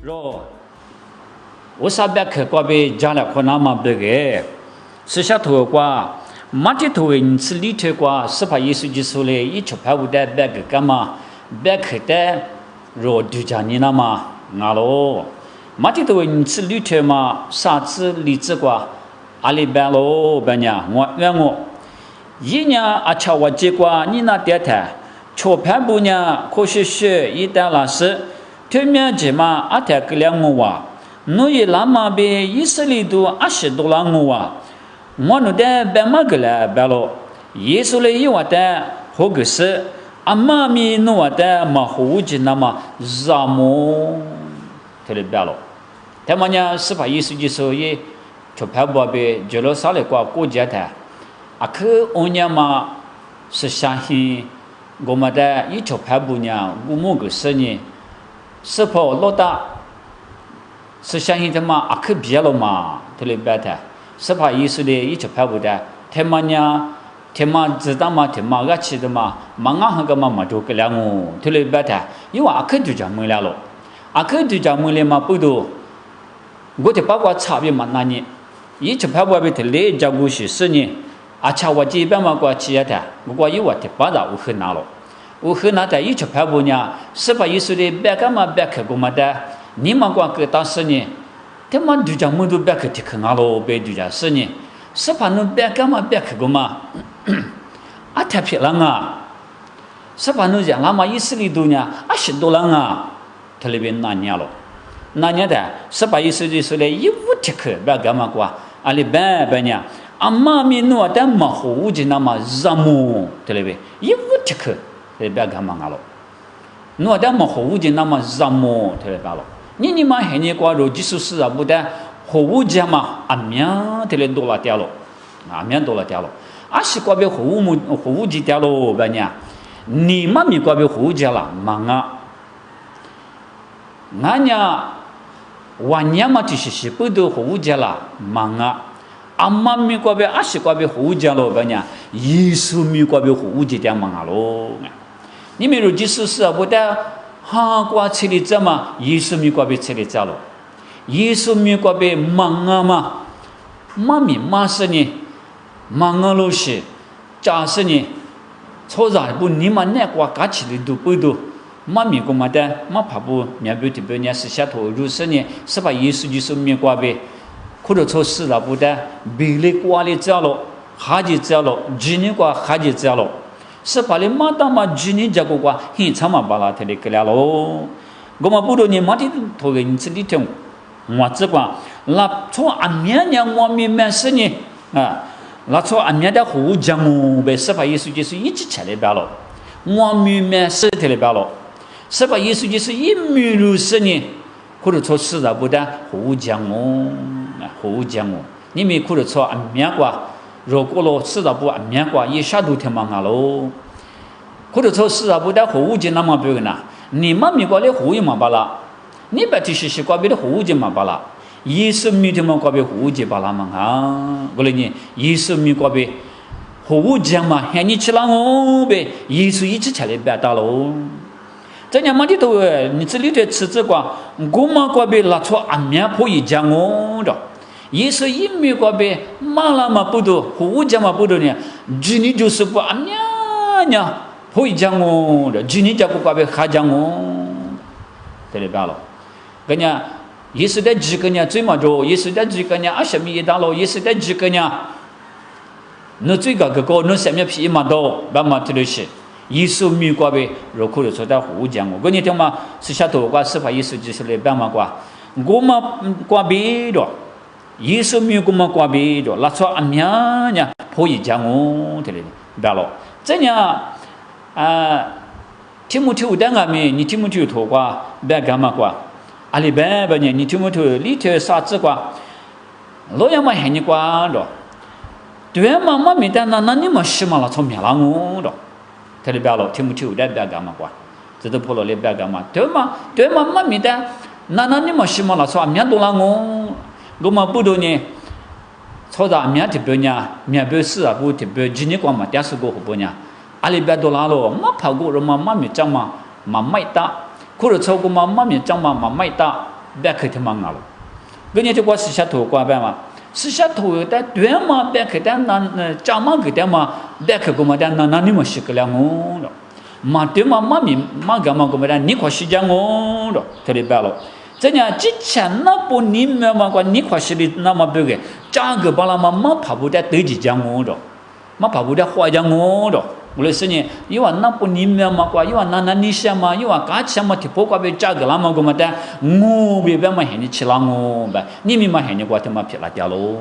로 오사백 과베 자라 코나마 베게 스샤토과 마티토인 슬리테과 스파 예수 지솔레 이 초파부데 베게 까마 베크테 로 두자니나마 나로 마티토인 슬리테마 사츠 리츠과 알리벨로 베냐 원양오 이냐 아차와제과 니나 데타 초파부냐 코시시 이달라스 퇴면제마 아테클량모와 노예 라마베 이슬리도 아시돌랑모와 모노데 베마글라 벨로 예술레 이와데 호그스 아마미 노와데 마호우지나마 자모 텔벨로 테마냐 스파 예수지소예 초파부아베 제로살레과 고제타 아크 오냐마 스샤히 고마다 이 초파부냐 구모그스니 스포 로다 스샤히 테마 아크 비알로마 텔레베타 스파 예수레 이 초파부다 테마냐 테마 지다마 테마가 치드마 망아하가마 마조클량오 텔레베타 이와 아크 두자물라로 아크 두자물레마 뿌도 고테 바과 차비 만나니 이 초파부아베 텔레 자구시 쓰니 아차와지 베마과 치야다 고과 이와 테바다 우흐나로 우흐나다 이 초파부냐 스파 예수레 베가마 베크고마다 니마과 그 따스니 테만 두자무도 베크 티크나로 베두자 쓰니 스파는 베가마 베크고마 아타피랑아 스파는 양라마 이슬리도냐 아시도랑아 텔레빈 나냐로 나냐다 스파 예수레 이부티크 베가마과 알리베베냐 아마미 노다 마호우지나마 자무 텔레베 이부티크 베가마가로 노다 마호우지나마 자무 텔레바로 니니마 헤니과로 지수스아 보다 호우자마 아면 텔레돌라티알로 아면 돌라티알로 아시과베 호우지티알로 바냐 니마미과베 호우자라 망아 나냐 와냐마티시시 뿌도 호우자라 망아 아마미과베 아시과베 호우자로 바냐 예수미과베 호우지티야 망아로 니메로 지수스아 보다 하과 체리자마 예수미과베 체리자로 예수미과베 망아마 마미 마스니 망아로시 짜스니 초자부 니만네과 같이도 뿌도 마미고마다 마파부 미아뷰티베냐 스샤토 루스니 스바 예수지수미과베 코르초스라보다 빌리과리자로 하지자로 지니과 하지자로 스파리 마다마 지니 자고과 힌차마 발라테리클라로 고마부로니 마티 토겐치리템 와츠과 라초 아미냐 모미메스니 라초 아미다 호자무 베스파 예수지수 이치차레발로 모미메스 테레발로 스파 예수지수 이미루스니 코르초스라보다 호자무 호자무 니미 코르초 아미야과 로고로 쓰다부 안면과 이 샤두테망하로 그래서 쓰다부다 호우지나마 벽이나 니마미과레 호이마 발라 니바티시시과 비레 호우지마 발라 예수미테마과 비 호우지 발라망하 그러니 예수미과 비 호우지마 해니치랑오 비 예수 이치 차례 배다로 저냐마디도 니츠리테 츠츠과 고마과 비 라초 안면 포이장오로 예수 인미과베 말라마 뿌도 호우자마 뿌도냐 지니 조스부 안냐냐 호이장오 지니 자고과베 하장오 텔레발로 그냥 예수대 지그냐最마죠 예수대 지그냐 아샤미이달로 예수대 지그냐 너츠가 그거 너 셈yap이마도 바마트르시 예수 미과베 로코르서다 호우장오 그니 정말 스샤토과 스파 예수 지슬레 바마과 고마과베로 예수 미고마 과비도 라초 안냐냐 보이장오 텔레 발로 저냐 티모티오 당가미 니 티모티오 토과 베가마과 알리베바냐 니 티모티오 리테 사츠과 로야마 헤니과도 되마마 미다나 나니마 시마라 촌미랑오도 텔레 발로 티모티오 베가마과 저도 폴로레 베가마 되마마 미다 나나니마 시마라 촌미랑오 고마 부도니 초다 미아티베냐 미아베스아 부티베 지니과마 떼스고 호보냐 알리베돌라로 마파고 로마 마미 짱마 마마이다 ခုလို抽ကူမမမြင်ကြောင်းမမိုက်တာ别克他妈了，跟你这个是下头瓜呗嘛，是下头的对嘛，别克的那家嘛给的嘛，别克个嘛的那你们是个了我了，嘛对嘛嘛咪嘛干嘛个嘛的你快是讲我了，特别白了。这样之前那不你们嘛个你快是的那么别个，价格把那嘛跑不得对几讲我了，嘛跑不得坏讲我了。我来说呢，因为那不你们嘛个，因为那你想嘛，因为价钱嘛提不过别价格那么个嘛的，我别别嘛喊你吃了我呗，你们嘛喊你过他妈撇了掉喽，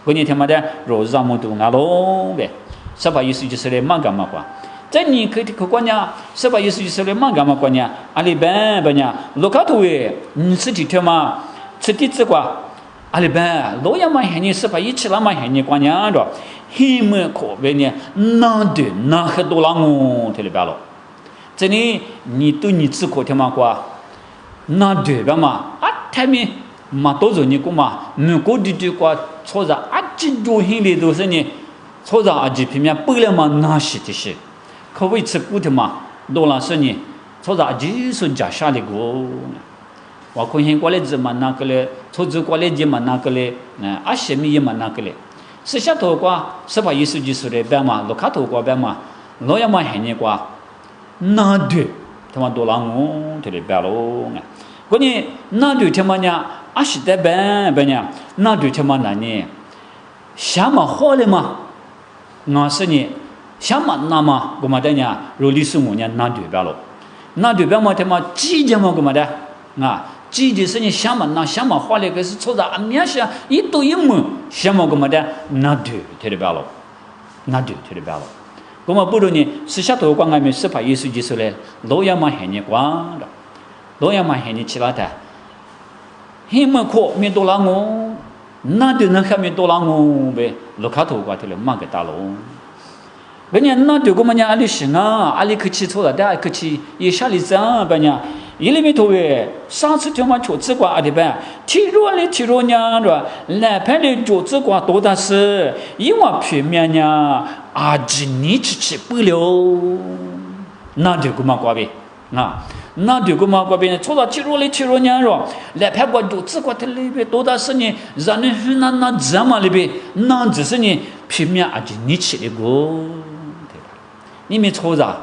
过年他妈的肉让么多拿喽呗，是吧？意思就是来嘛干嘛个。在你可关键，是吧？意思就是来嘛干嘛关键，阿里边边呀，路卡头诶，你吃几天嘛？吃几次个？阿里边老样嘛喊你是吧？一起那嘛喊你关键着，黑么可别呢？那的那很多啦我，这里边了。这里你对你吃可天嘛个？那对吧嘛？啊，他们嘛多少你个嘛？你个的个错着啊，几多黑的都是呢？错着啊，几平面不了嘛？那是的是。可谓吃苦的嘛，多了是呢，错着几是假下的个，我看见过来子嘛那个嘞，错着过来子嘛那个嘞，啊什么也嘛那个嘞，是下头瓜，是把意思就是嘞，别嘛，路卡头瓜别嘛，老也嘛喊你瓜，那对，他妈多了我，这里别喽，关键那对他妈呢，啊是的别呢，那对他妈那呢，什么好了嘛，我是呢。想嘛那么我们的呢，如历史5年那对标了，那对标嘛他妈季节嘛我们的啊，季节是你想嘛那想嘛花了个是错在面上一多一亩，想嘛我们的那对对标了，那对对标了，我们不如呢是下头光俺们是把意思就是嘞，老样嘛喊你光的，老样嘛喊你起来的，黑么可没多啦我，那对那还没多啦我呗，路卡头瓜头了嘛个大喽。别人那对我们家阿里行啊，阿里客气错了，但客气也下里脏，别人一里面头诶，上次他妈桌子瓜阿里边，体弱嘞体弱娘着，来盘的桌子瓜多大事，一碗平面呢，阿几你吃不了，那对我们瓜呗啊。那对个嘛，这边错到体弱嘞，体弱娘着，来盘瓜桌子瓜它里边多大事呢？让你去那怎么里边，那只是呢平面阿几你吃的个。你没错着，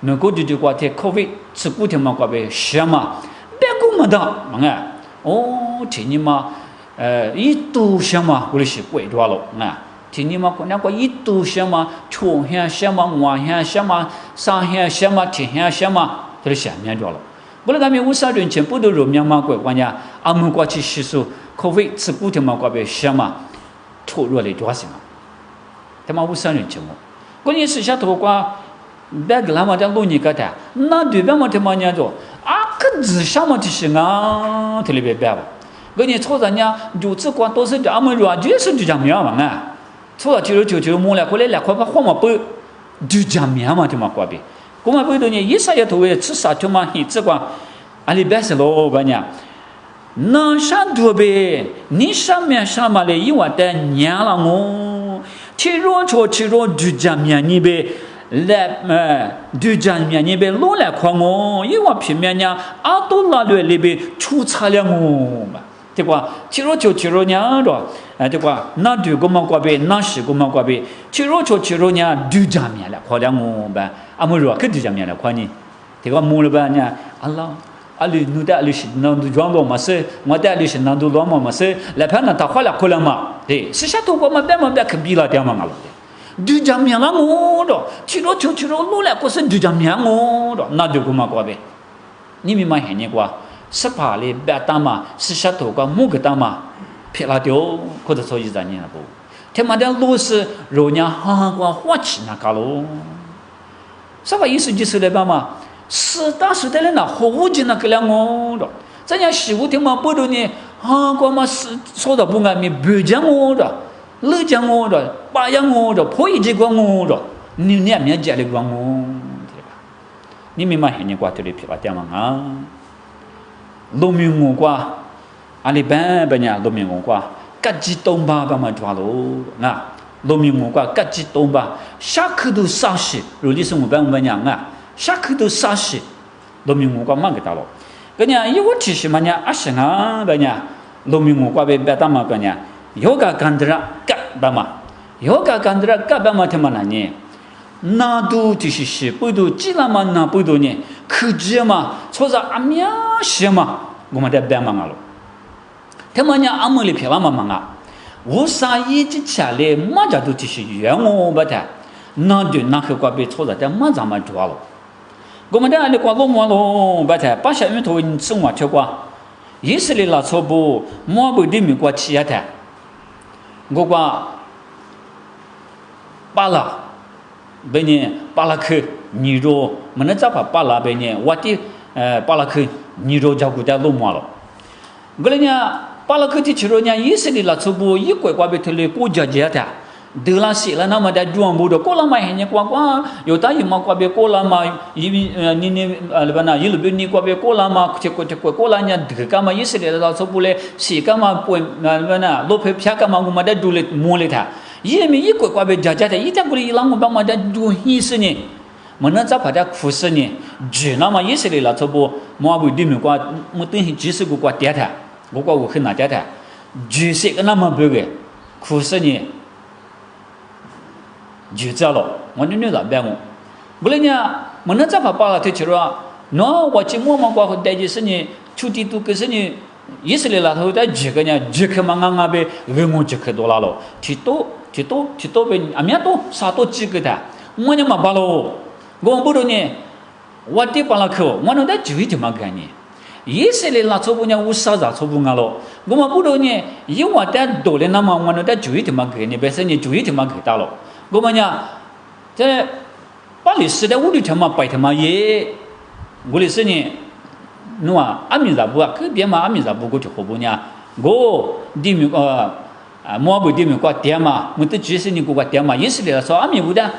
那个就话在咖啡吃古天嘛，这边什么，别个没得，哎，哦，听你嘛，一度什么，我是贵多了，啊，听你嘛，那个一度什么，秋天什么，晚上什么，上天什么，天天什么，这是下面多了。不然咱们50年前不都肉面嘛，关键俺们过去吸收咖啡吃古天嘛，这边什么，突入来多少嘛？他妈50年前么？关键是下头瓜，别个那么的路你个的，那对边么他妈伢做啊，可只什么就是啊，特别别吧。关键错人家就只管都是咱们软就是就讲面嘛啊，错了就摸来过来2块把黄毛包就讲面嘛他妈瓜别，我们不多呢，一啥也头为吃啥他妈你只管阿里边是老板娘。那啥多呗？你上面上嘛嘞？一万的年了我，体弱就讲面你呗，来就讲面你呗，老来夸我，一万平面呢，阿多拉来里边出差了我嘛，对吧？体弱娘着，对吧？那对个嘛瓜呗，那是个嘛瓜呗，体弱呢，就讲面了夸了我呗，阿么说可就讲面了夸你，对吧？摸了吧呢，阿拉。阿里努的阿里是那都装罗嘛是，我的阿里是那都罗嘛是，来盘那他花了可能嘛，对，是下头我们别可比了点嘛了的，就讲面了我的，去了路来过是就讲面我的，那就个嘛过呗，你明白喊你过，是怕哩别打嘛，是下头个木个打嘛，撇了掉或者说一咱年了不，他妈的路是肉娘哈过花起那个喽，啥个意思就是来吧嘛。是当时的人呐，好无尽那个了我的，咱家媳妇听嘛不多呢，啊，我嘛是说的不安咪不讲我的，乐讲我的，巴养我的，破一句讲我的，你面家里讲我，对吧？你明白你瓜这里批发点嘛啊？农民我瓜，阿里边呢，农民我瓜，各级东巴把嘛抓喽啊，农民我瓜各级东巴，下课都啥事，如历史我们娘啊。下口都杀死，农民我讲嘛个大了。 그냥 이거 지시마냐 아시나 그냥 로미고 과베 베다마 그냥 요가 간드라 까바마 요가 간드라 까바마 테만하니 나도 지시시 뿌도 찌라만나 뿌도니 그지마 소자 아미야 시마 고마데 베망알로 테마냐 아무리 페바마망아 우사이 지차레 마자도 지시 유행오 바타 나도 나크과베 소자데 마자마 좋아로 고마데 알레 과로모로 바타 빠샤미 토인 승와 켜과 예슬리라 소부 모아부디미과 치야타 고과 빨라 베니 빨라크 니로 만나자파 빨라 베니 와티 빨라크 니로 자구다 로모로 그러냐 빨라크티 치로냐 예슬리라 소부 이과과베 틀레 고자지야타 들라시라 나마다 주원보도 콜라마이냐 과과 요타이마 과베 콜라마 니니 알바나 일베니 과베 콜라마 코체코체코 콜라냐 드카마 예슬리라 소부레 시카마 포엠나 로페 피아카마 구마다 둘레 몰레타 예미 이과 과베 자자다 이타구리 일랑고 바마다 주히스니 만나자파다 쿠스니 지나마 예슬리라 소부 모아부 디미과 무튼 지스고 과 대타 고과고 흔나자다 지식나마 베게 쿠스니 주자로 원인이 남배고 물으냐 뭐나자파 빠가 되치로아 너 와치 뭐만과 대지스니 추디도 그스니 예슬리라 호다 지그냐 지크망앙아베 외모 지크돌라로 티토베 아미야도 사토 지그다 뭐냐마 발로 고부르니 와티 발라코 뭐노다 주위티마가니 예슬리라 초부냐 우사자 초부가로 고마부르니 이와다 돌레나마 뭐노다 주위티마가니 베스니 주위티마가다로 고마냐 제 빨리 쓰다 우리 정말 빠이트마 예 우리 쓰니 누아 아미자부아 그 비마 아미자부고 저보냐 고 디미 모아부 디미과 대마 무트 지스니 고과 대마 예슬이라서 아미부다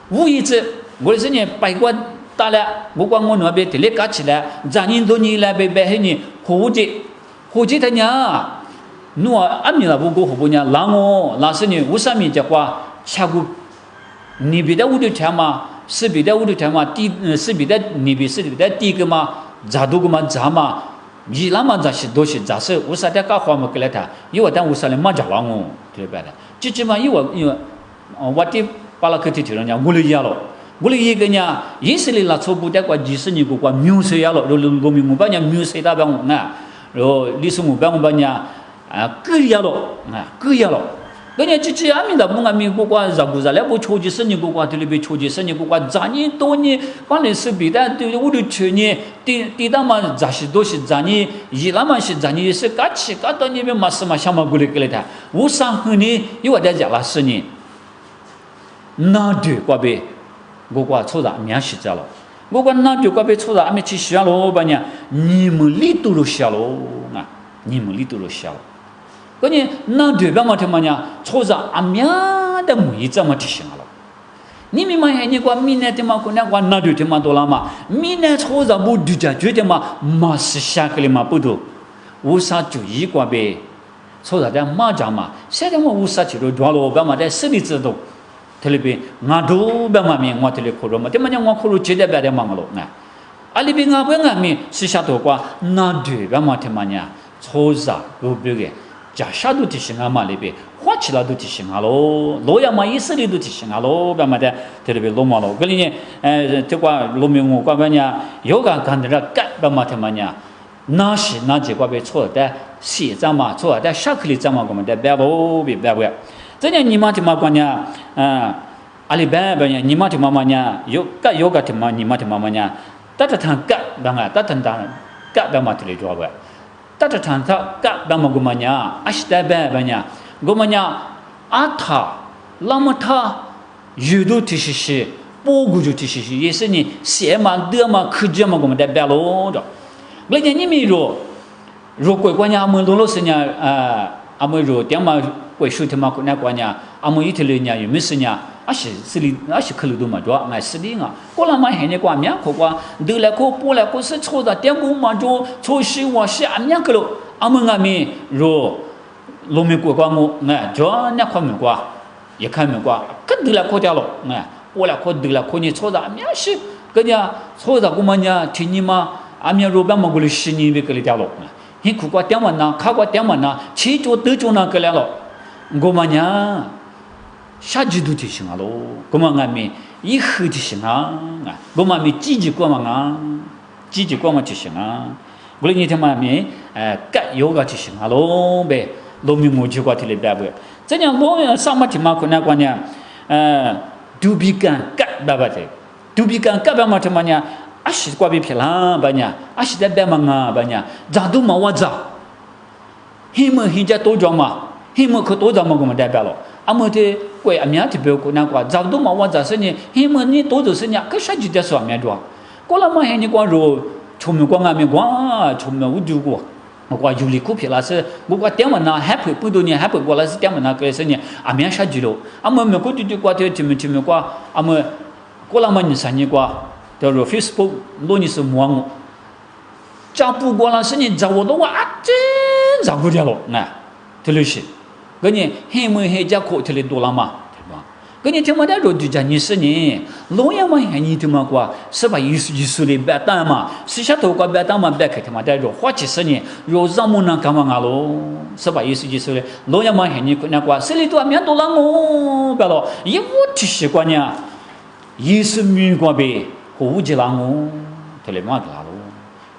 우이즈 우리 쓰니 빠이과 따라 고광고 너베 텔레까치라 자닌도니라 베베히니 호지다냐 누아 아미자부고 호보냐 랑오 라스니 우사미 작과 차구 니비다 우리 tema 스비다 우리 tema 띠 스비다 니비 스비다 띠그마 자두그마 자마 이라마 자시 도시 자세 우사다가 화먹을다 이와단 우사레 마자왕오 그래봐라 지지마 이와 와티 팔아크티티로냐 물이야로 물이게냐 예슬리라 초부대과 지스니고과 뮤세야로 로미무바냐 뮤세다방나 로 리스무방바냐 그야로 그야로 그냥 지지 아미다 뭔가 미국과 자부자래 뭐 초지선이 국과 들리비 초지선이 국과 자니 돈이 관련스 비다 우리 천이 디다만 자시도시 자니 이라만시 자니스 같이 갔더니면 말씀하 샤마 그랬길다 우상흔이 이와다 잘았으니 나드 과베 국과 초다 미야시자로 국과 나드 과베 초다 아미 치시야로 바냐 님을 리도로 샤로나 님을 리도로 샤로 그니 나 되바마테 마냐 초자 아미야다 무이자마 티싱하로 니미마 해니과 미네테마 코나과 나드테마 돌라마 미네 초자 무드자 죄테마 마스샤클리마 부두 우사주 이과베 초자다 마자마 세데마 우사치로 좋아로 바마데 스리즈도 텔레비 나도 바마미 모텔레 코로마 테마냐 모코로 제데바데 망로 나 알리비 나베가미 시샤도과 나드 바마테 마냐 초자 로베게 자샤도 티싱아마리베 화치라도 티싱하로 로야마 이슬리도 티싱하로 바마데 테레비 로마로 그리니 테과 로명고 과바냐 요가 간드라 까바마테마냐 나시 나지과베 초다 시자마 초다 샤클리 자마고마데 베보비 베베 저냐 니마티마과냐 알리바바냐 니마티마마냐 요가티마 니마티마마냐 따뜻한 까방아 따뜻한 까바마트리 좋아봐 따뜻한타 까바마고마냐 아시다바바냐 고마냐 아타 라마타 유도 티시시 보구주 티시시 예스니 세만 드마 크제마고마데 벨로도 그냥 님이로 로고과냐 아무로로스냐 아무로 대마 고슈트마 고나과냐 아무 이틀이냐 유미스냐 아시 슬리 아시 클루도마 도 아스리가 콜라마 해네과 냐 고과 들라고 폴라고 스초다 땡고마조 초시와 시안냐클로 아무가미 로 로미고과모 나 저냐 kho면과 예카면과 그들라고 되로 나 폴라고 들라고니 초다 냐시 그냥 초다 고마냐 티니마 阿面罗班么个哩10年别个哩掉落呢，你苦瓜点完呐，卡瓜点完呐，七桌得桌那个来了，我们呀，啥子都提醒啊喽，我们阿面以后提醒啊，我们阿面积极过嘛啊，积极过嘛提醒啊，我哩你听嘛阿面该有个提醒啊喽呗，农民我就瓜提哩白不，这样农民上嘛提嘛可能关键都比干干白白的，都比干干白嘛提嘛呢。阿是瓜比皮啦，把伢阿是在白忙啊，把伢咋都冇我咋，他们现在多张嘛，他们可多张嘛，我们代表了。阿么的怪阿面的表哥那个咋都冇我咋是呢？他们你多就是伢，可啥就在说面着，过了嘛，你光说聪明光阿面光聪明无丢过。我话有理股票啦是，我话点文呐，还赔不多呢，还赔过来是点文呐，个是呢，阿面啥子了？阿么美国就挂的这么挂，阿么过了嘛你啥你挂？叫做 Facebook 罗尼是摸我，家不过了是你找我的话真找不掉了，哎，这就是，个你黑门黑家口这里多了嘛，对吧？个你听嘛的说就讲你是你，老样嘛你听嘛过，是吧？意思的白单嘛，是下头个白单嘛白开听嘛的说，花几十年，若让么能干嘛啊喽？是吧？意思的，老样嘛你那过，这里多面多了我，白了，一无提习惯呢，意思没过呗。胡子啦我，这里嘛个啦咯，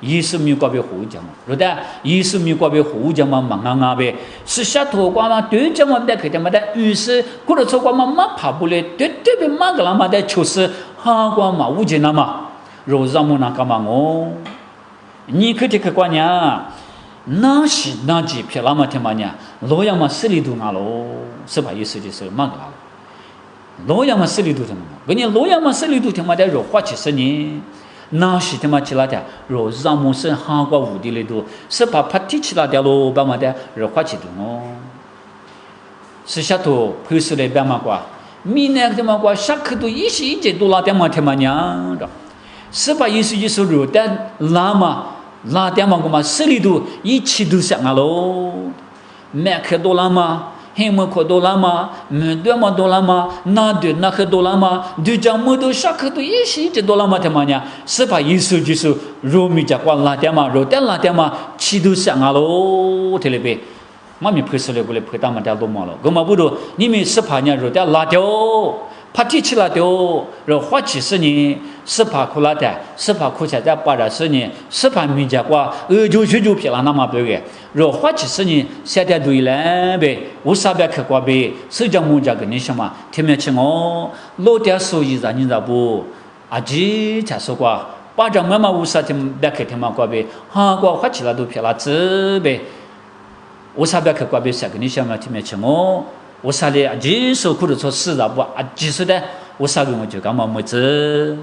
意思没过别胡子嘛，是的，意思没过别胡子嘛，忙啊呗，是下头瓜嘛，对着嘛别开的嘛的，于是过了错瓜嘛嘛爬不来，对别嘛个啦嘛的，就是哈瓜嘛胡子那嘛，若让么那干嘛我，你可这个瓜呢？那是那几片那么天嘛呢？老样嘛十里多啊咯，是吧？意思就是嘛个啦。老样嘛十里多听嘛，跟你老样嘛十里多听嘛的，若花70年，那是他妈起来的，若让么生韩国无地里头，是把拍提起来的咯，把嘛的，若花起多哦，是下头配饰来白嘛瓜，明年他妈瓜下课都1多拉点嘛听嘛娘的，是把意思就是若的拉嘛拉点嘛个嘛十里多1都上啊咯，麦克多拉嘛。黑么可多了吗？对么多了吗？那对那可多了吗？对讲么多啥可多1多了吗？他妈呀，是把意思就是肉米家光拉点嘛，肉点拉点嘛，气都上啊喽，这里边，妈咪拍出来过来拍他们家多么了，我们不如你们是怕人肉点拉掉，怕提起来掉，肉花70年，是怕苦拉的，是怕苦下在80年，是怕米家瓜就撇了那么多个。若花70年，现在对了呗，我啥别去过呗，谁叫我家跟你什么？听没听我？老点收益让你咋不？阿姐才说过，把这妈妈无啥听别去听嘛过呗，哈过花起来都撇了子呗，我啥别去过呗，谁跟你什么？听没听我？我啥的阿姐受苦的错事咋不？阿姐说的，我啥个我就干嘛没子？